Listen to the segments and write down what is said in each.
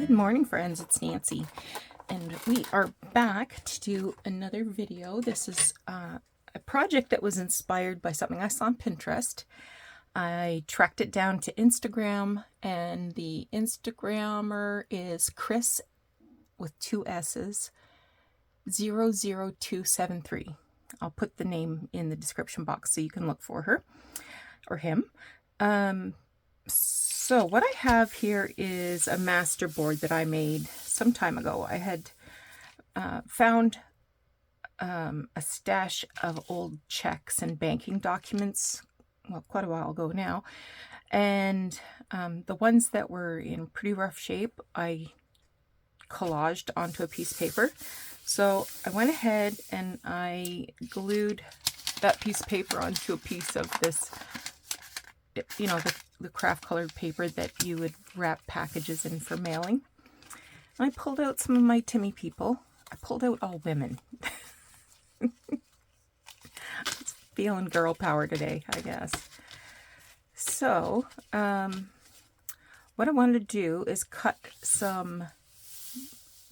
Good morning, friends. It's Nancy, and we are back to do another video. This is a project that was inspired by something I saw on Pinterest. I tracked it down to Instagram, and the Instagrammer is Chris with 2 S's 00273. I'll put the name in the description box so you can look for her or him. So what I have here is a master board that I made some time ago. I had found a stash of old checks and banking documents, well, quite a while ago now, and the ones that were in pretty rough shape I collaged onto a piece of paper. So I went ahead and I glued that piece of paper onto a piece of this, you know, the craft colored paper that you would wrap packages in for mailing. I pulled out some of my Timmy people. I pulled out all women. It's feeling girl power today, I guess. So, what I wanted to do is cut some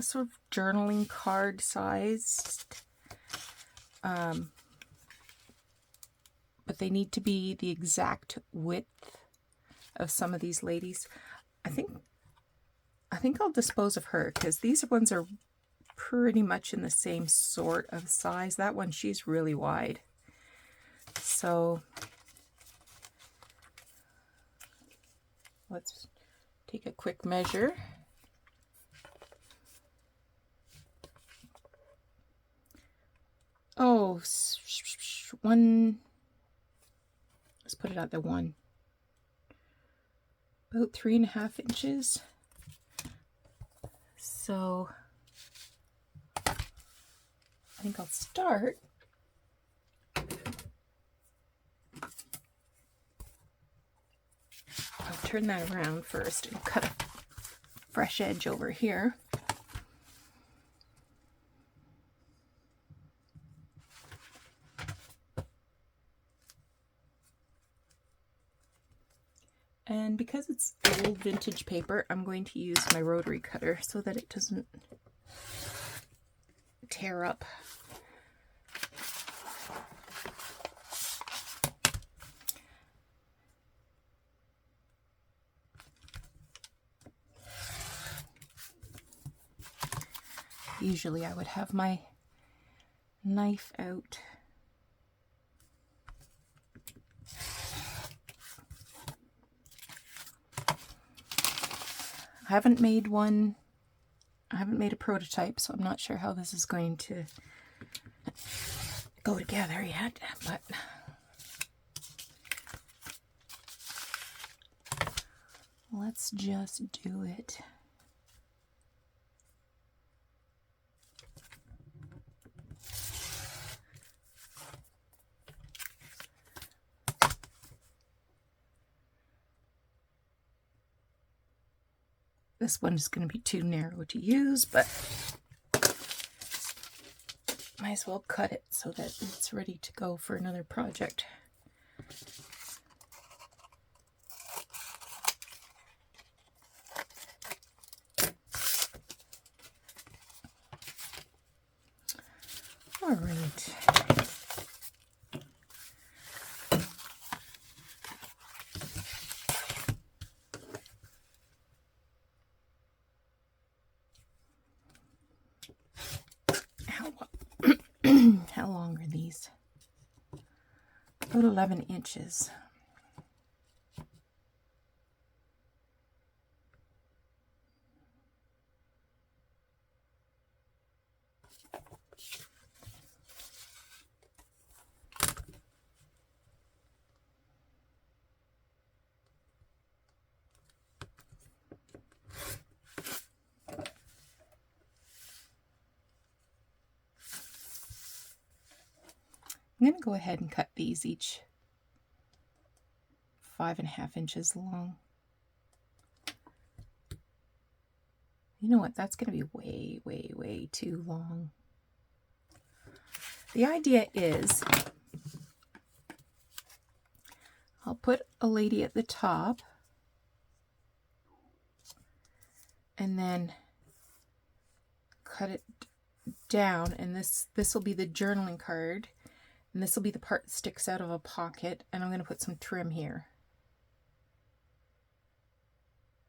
sort of journaling card sized, but they need to be the exact width of some of these ladies. I think I'll dispose of her because these ones are pretty much in the same sort of size. That one, she's really wide. So let's take a quick measure. Oh, one, let's put it at the one. About 3.5 inches. So I think I'll start I'll turn that around first and cut a fresh edge over here. And because it's old vintage paper, I'm going to use my rotary cutter so that it doesn't tear up. Usually I would have my knife out. I haven't made a prototype, so I'm not sure how this is going to go together yet, but let's just do it. This one is going to be too narrow to use, but might as well cut it so that it's ready to go for another project. All right. How long are these? About 11 inches. I'm going to go ahead and cut these each 5.5 inches long. You know what? That's going to be way, way, way too long. The idea is I'll put a lady at the top and then cut it down, and this will be the journaling card, and this will be the part that sticks out of a pocket, and I'm going to put some trim here.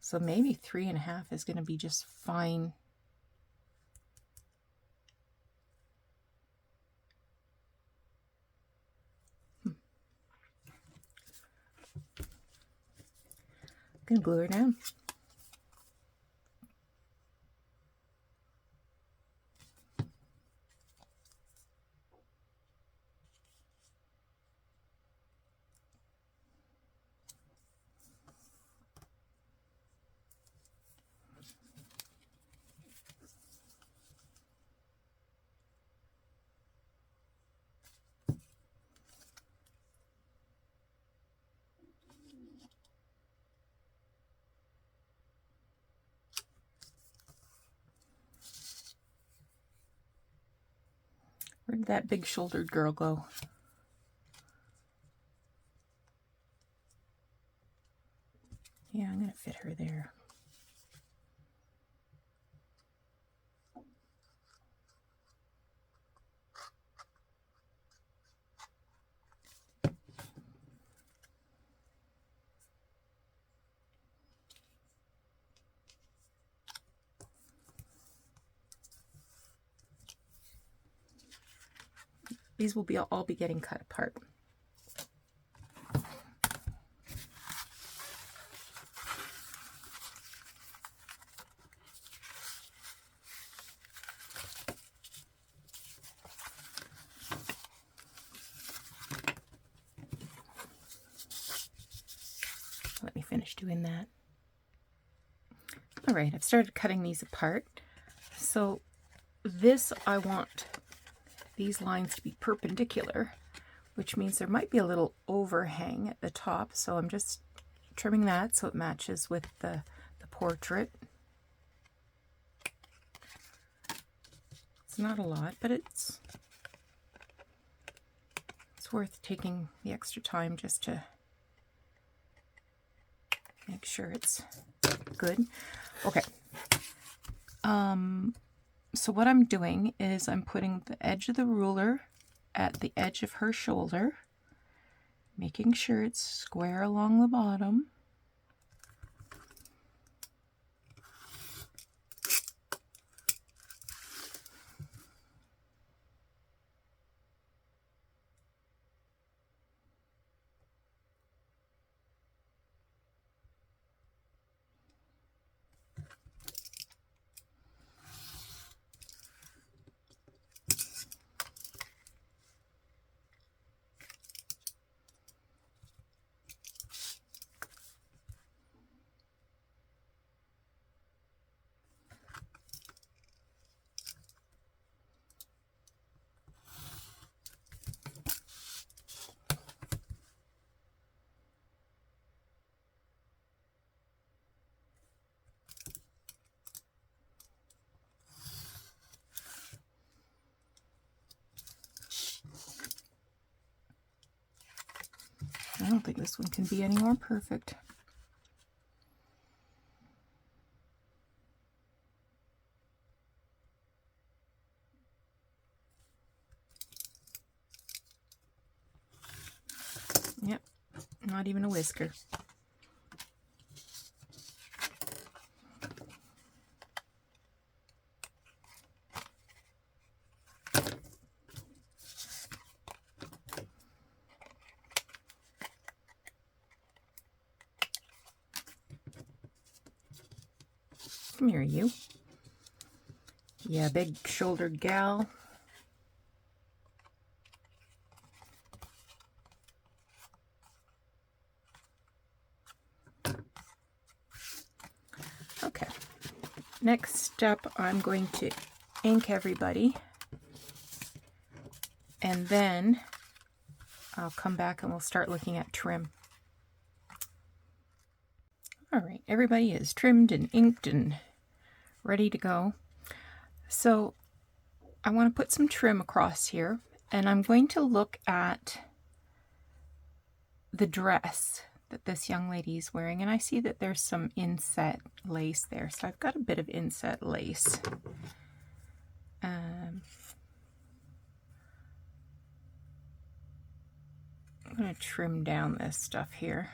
So maybe 3.5 is going to be just fine. I'm going to glue her down. Where did that big shouldered girl go? Yeah, I'm going to fit her there. These will be all be getting cut apart. Let me finish doing that. All right, I've started cutting these apart. So this, I want these lines to be perpendicular, which means there might be a little overhang at the top. So I'm just trimming that so it matches with the portrait. It's not a lot, but it's worth taking the extra time just to make sure it's good. Okay. So what I'm doing is I'm putting the edge of the ruler at the edge of her shoulder, making sure it's square along the bottom. I don't think this one can be any more perfect. Yep, not even a whisker. Come here, you. Yeah, big-shouldered gal. Okay. Next step, I'm going to ink everybody. And then I'll come back and we'll start looking at trim. All right, everybody is trimmed and inked and ready to go. So I want to put some trim across here, and I'm going to look at the dress that this young lady is wearing, and I see that there's some inset lace there, so I've got a bit of inset lace. I'm going to trim down this stuff here.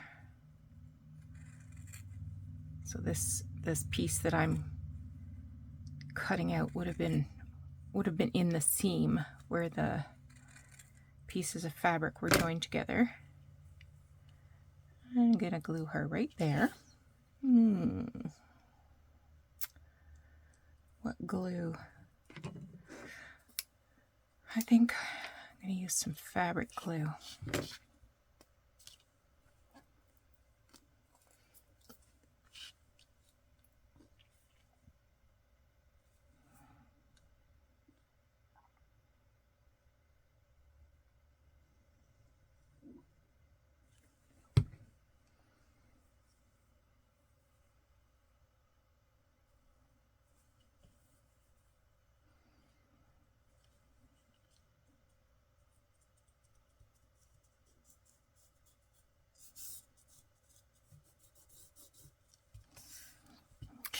So this piece that I'm cutting out would have been in the seam where the pieces of fabric were joined together. I'm going to glue her right there. What glue? I think I'm going to use some fabric glue.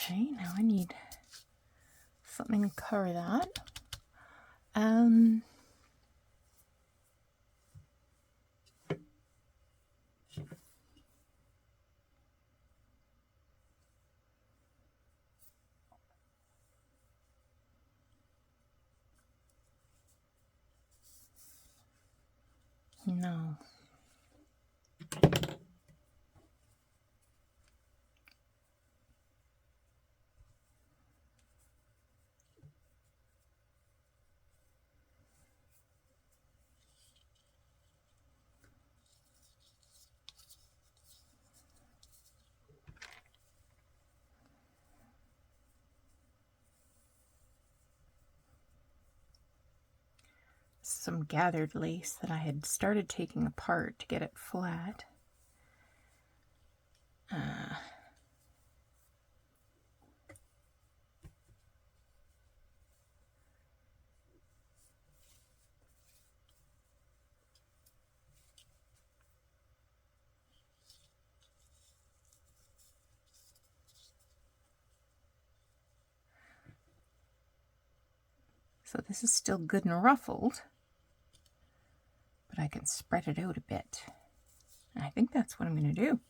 Okay, now I need something to cover that. No. Some gathered lace that I had started taking apart to get it flat. So this is still good and ruffled, but I can spread it out a bit. And I think that's what I'm going to do.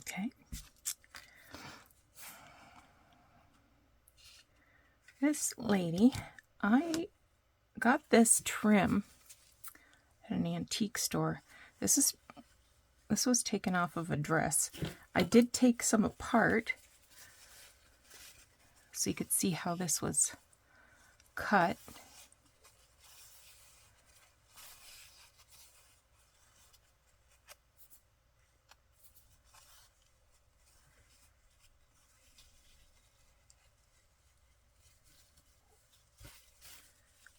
Okay. This lady, I got this trim at an antique store. This was taken off of a dress. I did take some apart so you could see how this was cut.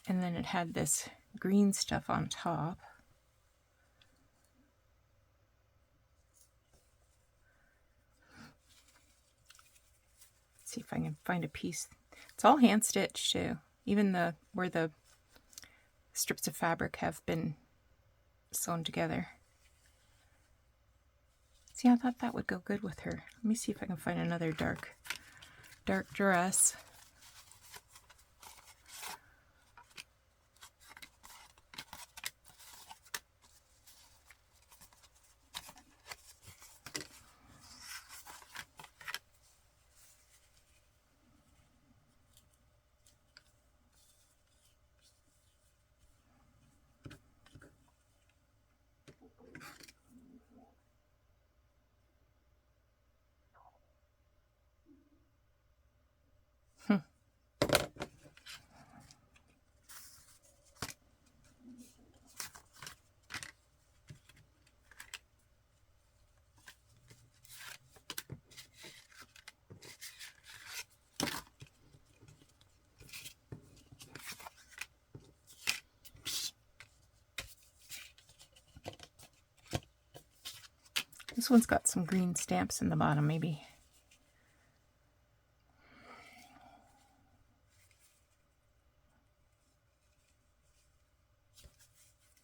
And then it had this green stuff on top. Let's see if I can find a piece. It's all hand stitched too. Even where the strips of fabric have been sewn together. See, I thought that would go good with her. Let me see if I can find another dark dress. This one's got some green stamps in the bottom, maybe.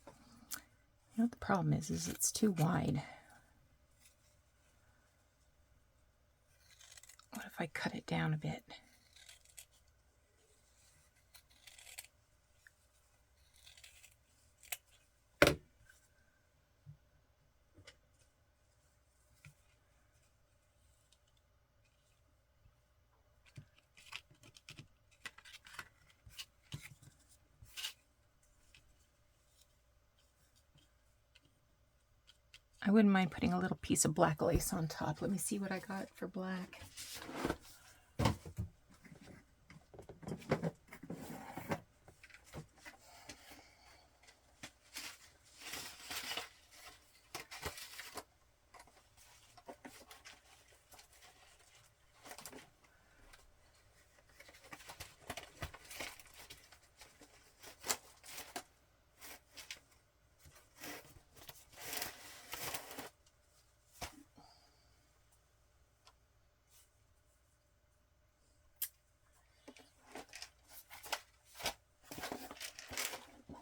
You know what the problem is it's too wide. What if I cut it down a bit? I wouldn't mind putting a little piece of black lace on top. Let me see what I got for black.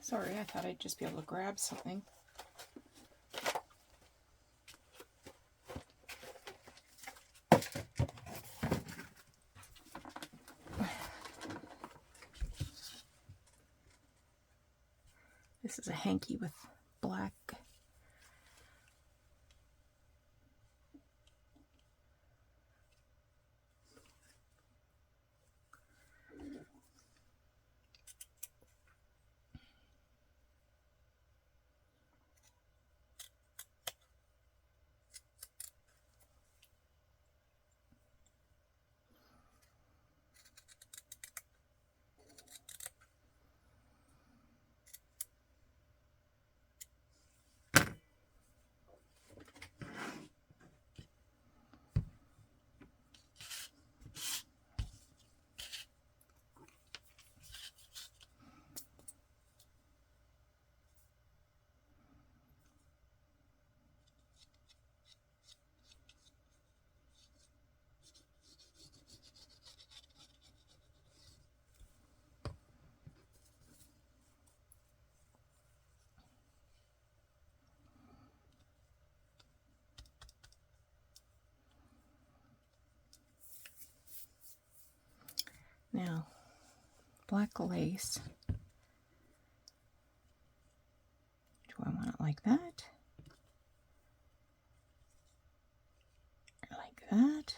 Sorry, I thought I'd just be able to grab something. This is a hanky with black. Now, black lace. Do I want it like that? Or like that?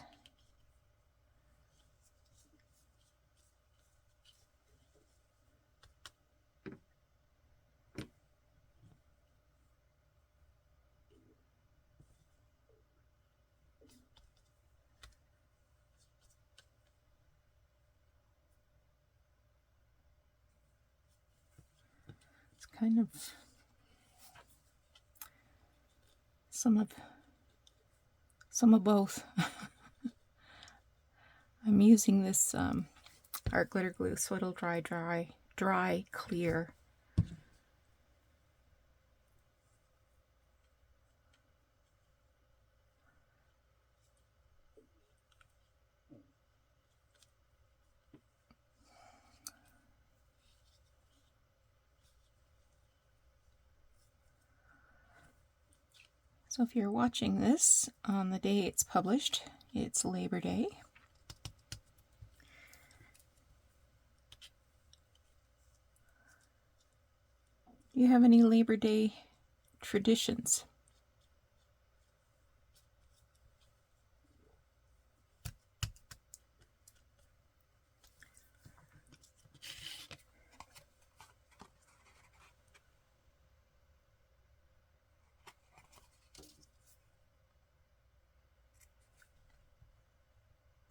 It's kind of some of both. I'm using this art glitter glue so it'll dry clear. So if you're watching this on the day it's published, it's Labor Day. Do you have any Labor Day traditions?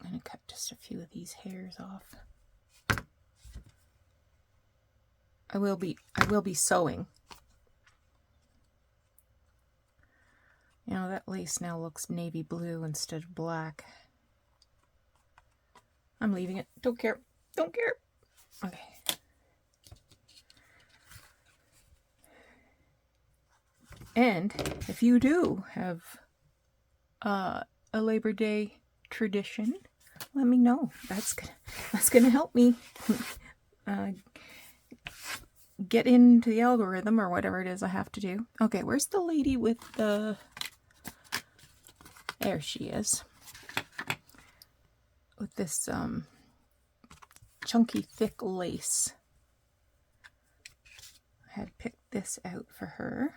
I'm going to cut just a few of these hairs off. I will be sewing. You know, that lace now looks navy blue instead of black. I'm leaving it. Don't care. Don't care. Okay. And if you do have a Labor Day tradition, let me know. That's gonna help me get into the algorithm or whatever it is I have to do. Okay, where's the lady with the... There she is. With this chunky thick lace. I had picked this out for her.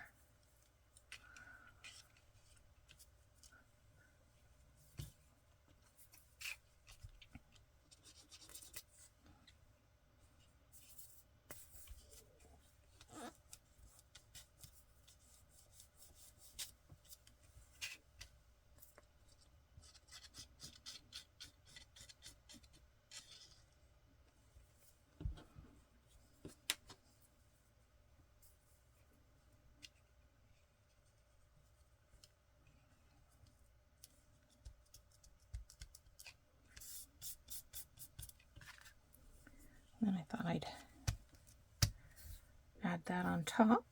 And I thought I'd add that on top.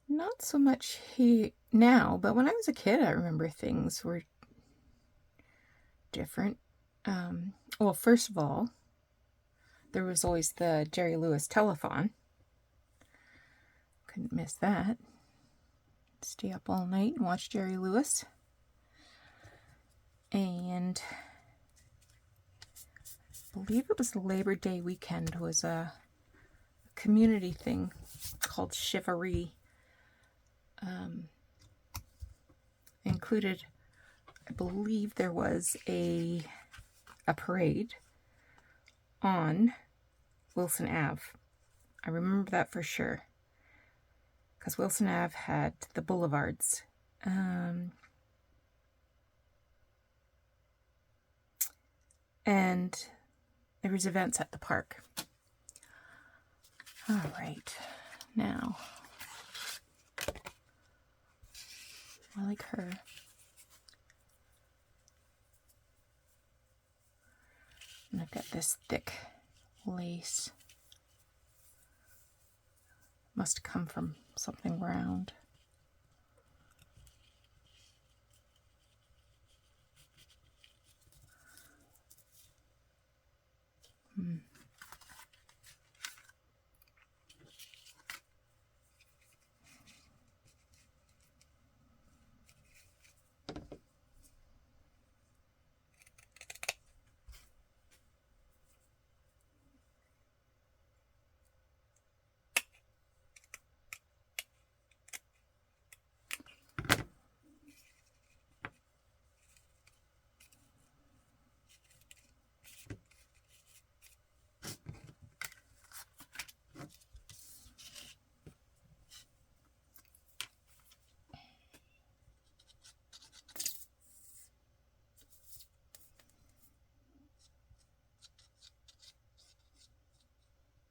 Not so much here now, but when I was a kid, I remember things were different. Well, first of all, there was always the Jerry Lewis telethon. Couldn't miss that. Stay up all night and watch Jerry Lewis. And I believe it was Labor Day weekend was a community thing called Chivalry. Included, I believe there was a parade on Wilson Ave. I remember that for sure, because Wilson Ave had the boulevards. And there was events at the park. All right, now I like her. And I've got this thick lace. Must come from something round.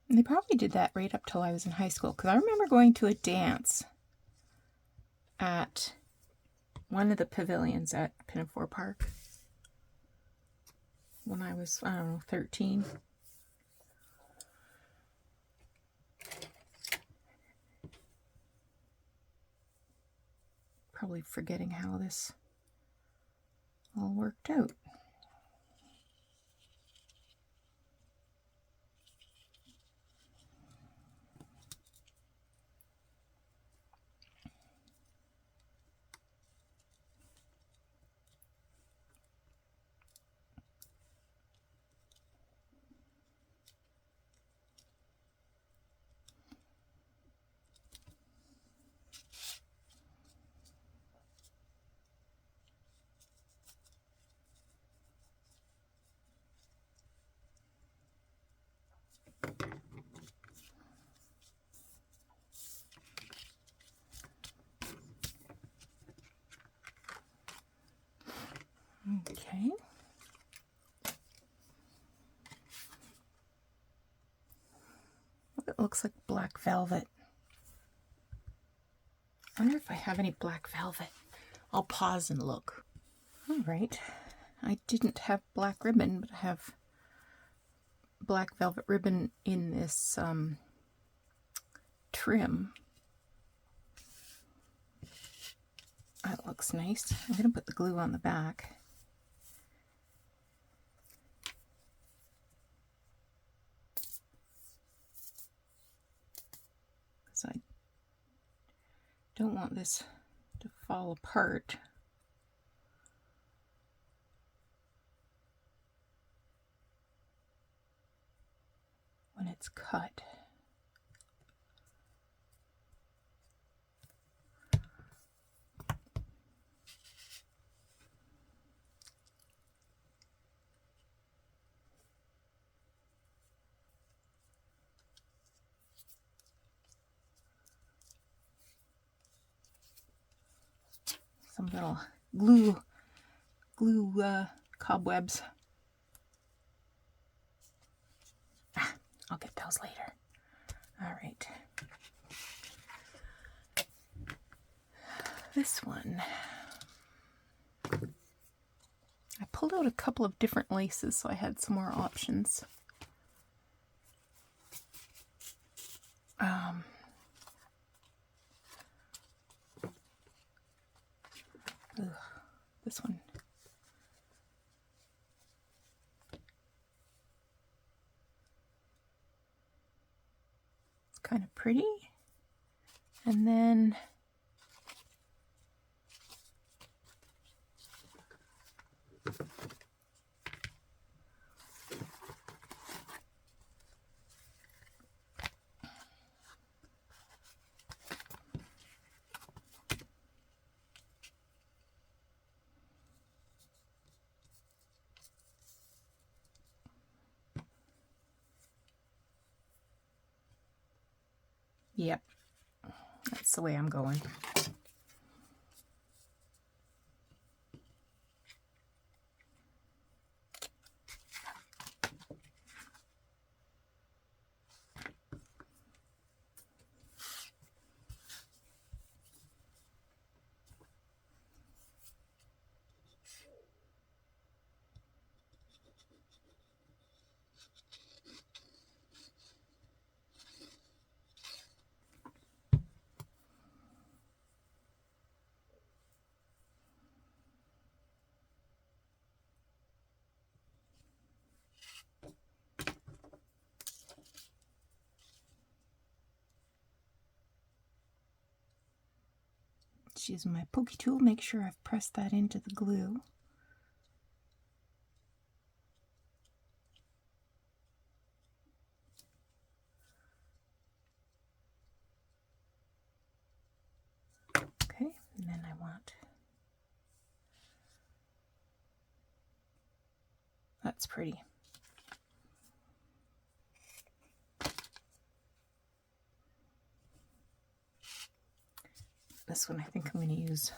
And they probably did that right up till I was in high school, because I remember going to a dance at one of the pavilions at Pinafore Park when I was, I don't know, 13. Probably forgetting how this all worked out. Okay. It looks like black velvet. I wonder if I have any black velvet. I'll pause and look. All right. I didn't have black ribbon, but I have black velvet ribbon in this trim. That looks nice. I'm going to put the glue on the back. Because I don't want this to fall apart. When it's cut. Some little glue cobwebs. I'll get those later. All right. This one. I pulled out a couple of different laces, so I had some more options. This one. It's kind of pretty. And then yep, that's the way I'm going. Just using my pokey tool, make sure I've pressed that into the glue. Okay, and then I want, that's pretty. This one I think I'm going to use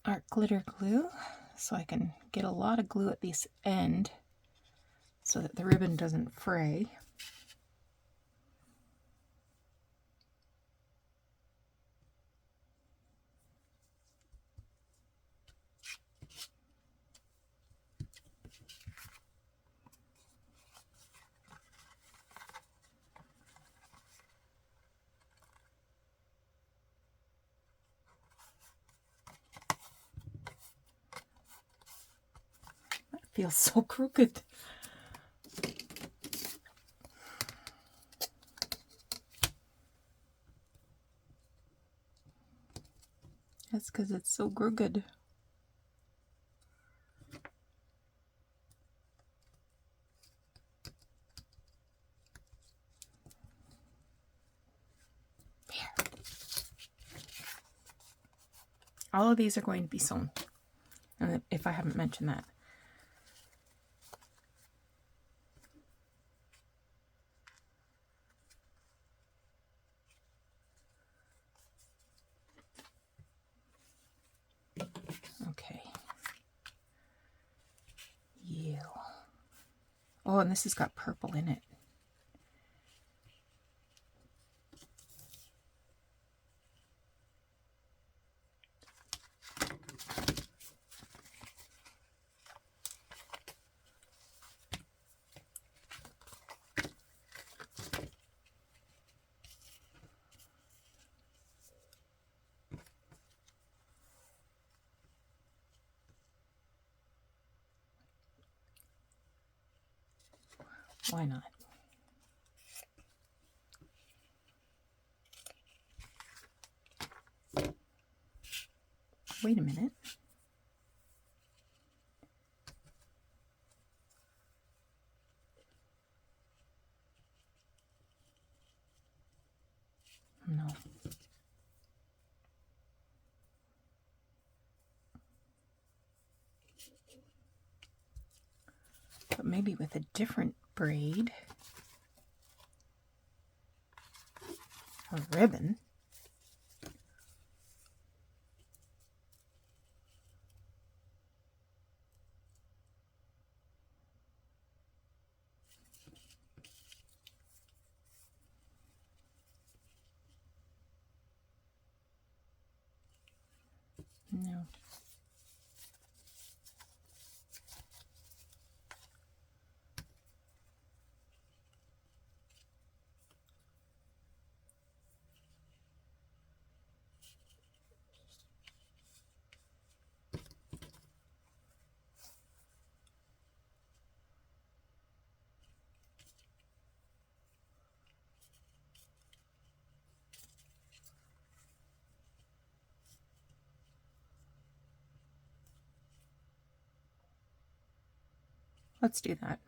art glitter glue, so I can get a lot of glue at this end so that the ribbon doesn't fray. Feels so crooked. That's because it's so crooked. There. All of these are going to be sewn, and if I haven't mentioned that. Okay. You. Oh, and this has got purple in it. Why not? Wait a minute. No. But maybe with a different braid or ribbon. No. Let's do that.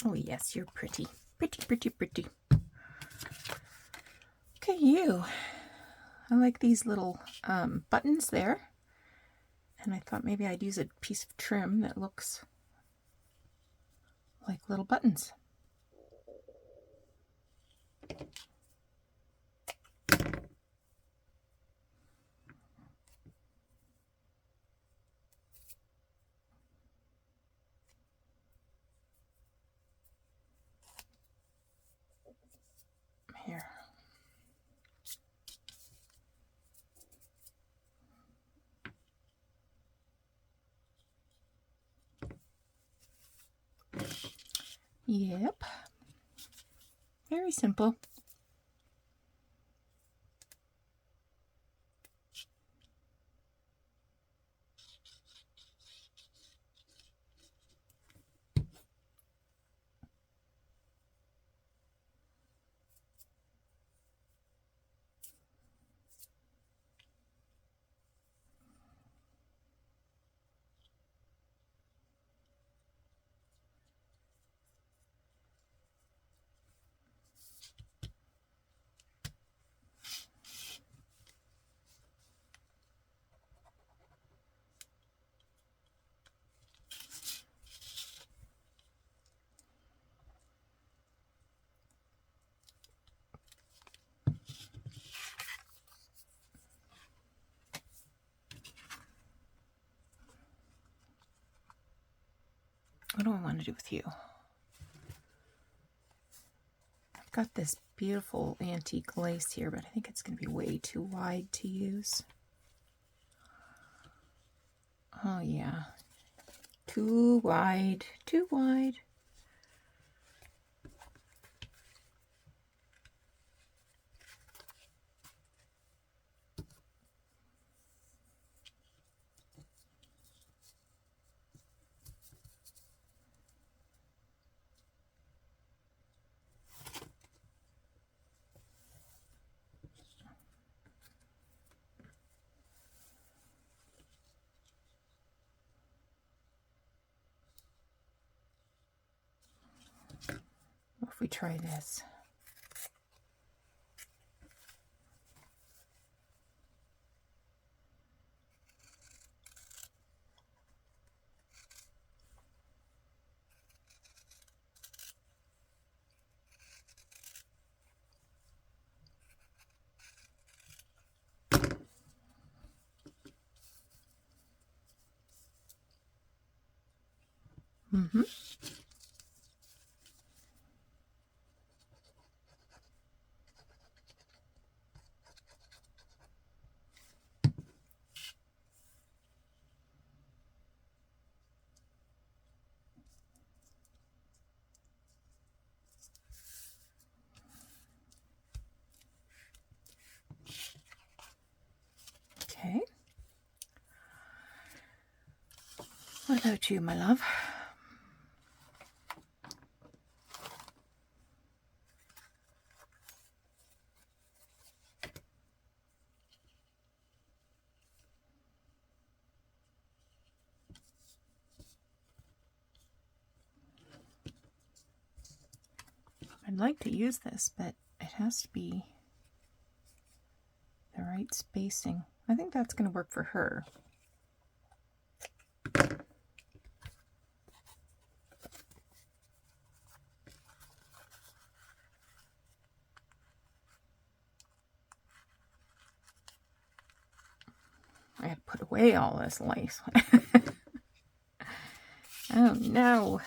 Oh yes, you're pretty. Pretty, pretty, pretty. Okay, you. I like these little buttons there. And I thought maybe I'd use a piece of trim that looks like little buttons. Here. Yep. Very simple. What do I want to do with you? I've got this beautiful antique lace here, but I think it's going to be way too wide to use. Oh yeah, too wide, too wide. we try this? Mm-hmm. Okay. What about you, my love? I'd like to use this, but it has to be the right spacing. I think that's going to work for her. I have to put away all this lace. Oh no.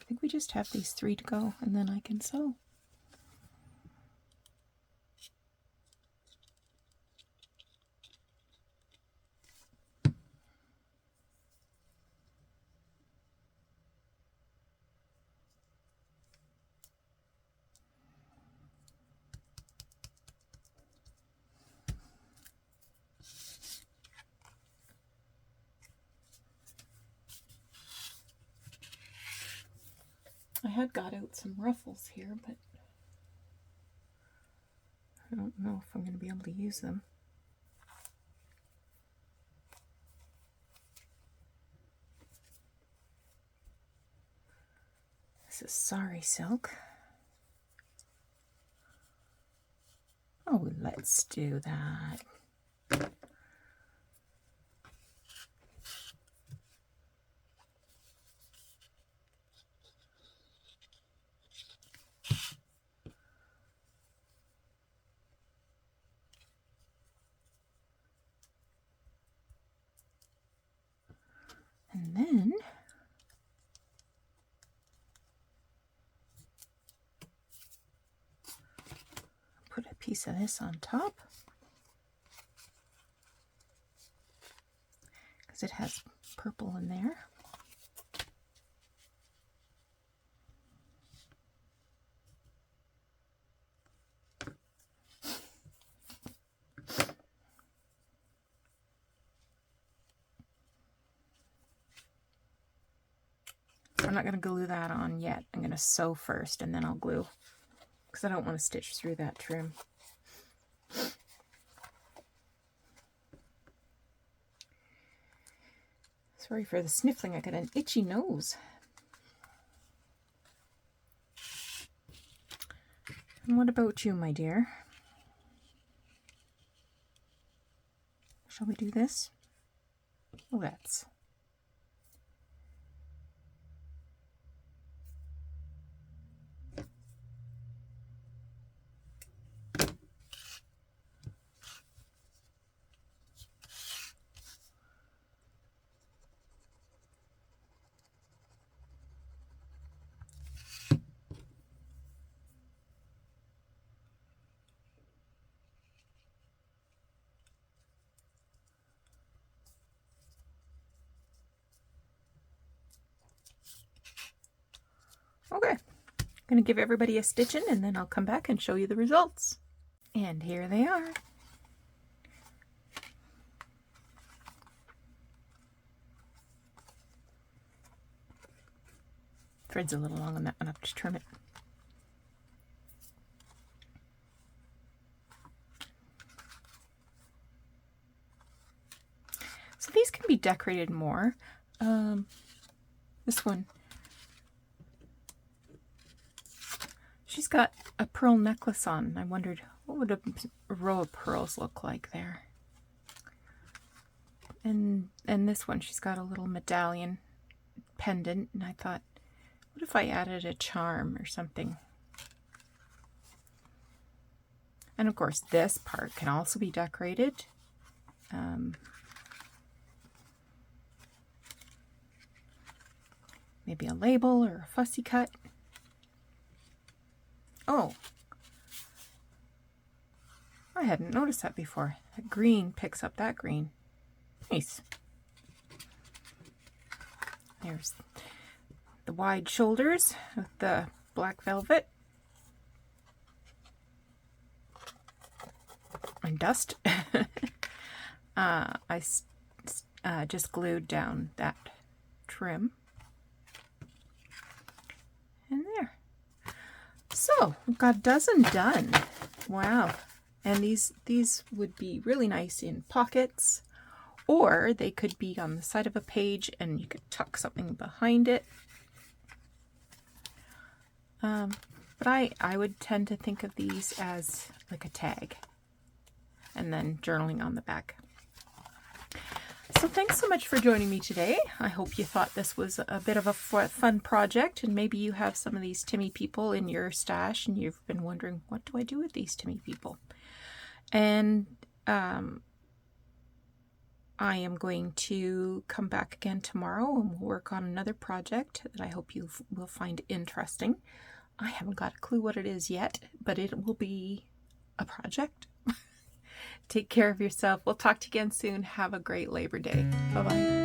I think we just have these 3 to go and then I can sew. I had got out some ruffles here, but I don't know if I'm going to be able to use them. This is Sari silk. Oh, let's do that. And then put a piece of this on top because it has purple in there. I'm not going to glue that on yet. I'm going to sew first and then I'll glue because I don't want to stitch through that trim. Sorry for the sniffling, I got an itchy nose. And what about you, my dear? Shall we do this? Let's. Okay, I'm going to give everybody a stitch in and then I'll come back and show you the results. And here they are. Thread's a little long on that one, I'll have to trim it. So these can be decorated more. This one got a pearl necklace on. I wondered what would a row of pearls look like there. And this one, she's got a little medallion pendant, and I thought, what if I added a charm or something? And of course, this part can also be decorated. Maybe a label or a fussy cut. Oh, I hadn't noticed that before. That green picks up that green. Nice. There's the wide shoulders with the black velvet. And dust. I just glued down that trim. And there. So, we've got a dozen done. Wow. And these would be really nice in pockets, or they could be on the side of a page and you could tuck something behind it. But I would tend to think of these as like a tag, and then journaling on the back. So thanks so much for joining me today. I hope you thought this was a bit of a fun project, and maybe you have some of these Timmy people in your stash and you've been wondering, what do I do with these Timmy people? And I am going to come back again tomorrow and we'll work on another project that I hope you will find interesting. I haven't got a clue what it is yet, but it will be a project. Take care of yourself. We'll talk to you again soon. Have a great Labor Day. Bye-bye.